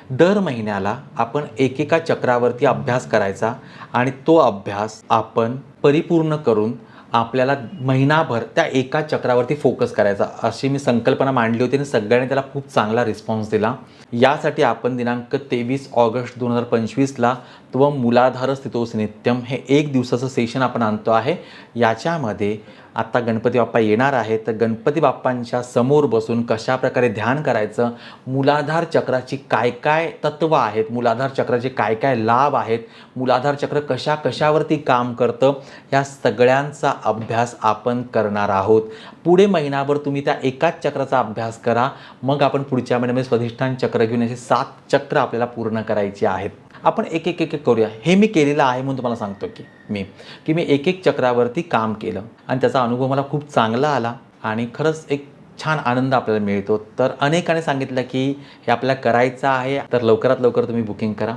दर महिन्याला आपण एकेका चक्रावरती अभ्यास करायचा आणि तो अभ्यास आपण परिपूर्ण करून आपल्याला महिनाभर त्या एका चक्रावरती फोकस करायचा, अशी मी संकल्पना मांडली होती आणि सगळ्यांनी त्याला खूप चांगला रिस्पॉन्स दिला. यासाठी आपण दिनांक 23 ऑगस्ट 2025ला मूलाधार स्थितोसी नित्यम हे 1 दिवसाचं सेशन आपण आणतो आहे. याच्यामध्ये आता गणपती बाप्पा येणार आहेत, तर गणपती बाप्पांच्या समोर बसून कशाप्रकारे ध्यान करायचं, मूलाधार चक्राची काय काय तत्त्व आहेत, मूलाधार चक्राचे काय काय लाभ आहेत, मूलाधार चक्र कशावरती काम करतं, या सगळ्यांचा अभ्यास आपण करणार आहोत. पुढे महिनाभर तुम्ही त्या एकाच चक्राचा अभ्यास करा. मग आपण पुढच्या महिन्यामध्ये स्वाधिष्ठान चक्र घेऊन असे 7 चक्र आपल्याला पूर्ण करायची आहेत. आपण एक करूया. हे मी केलेलं आहे म्हणून तुम्हाला सांगतो की मी एक चक्रावरती काम केलं आणि त्याचा अनुभव मला खूप चांगला आला आणि खरंच एक छान आनंद आपल्याला मिळतो. तर अनेकांनी सांगितलं की हे आपल्याला करायचं आहे, तर लवकरात लवकर तुम्ही बुकिंग करा.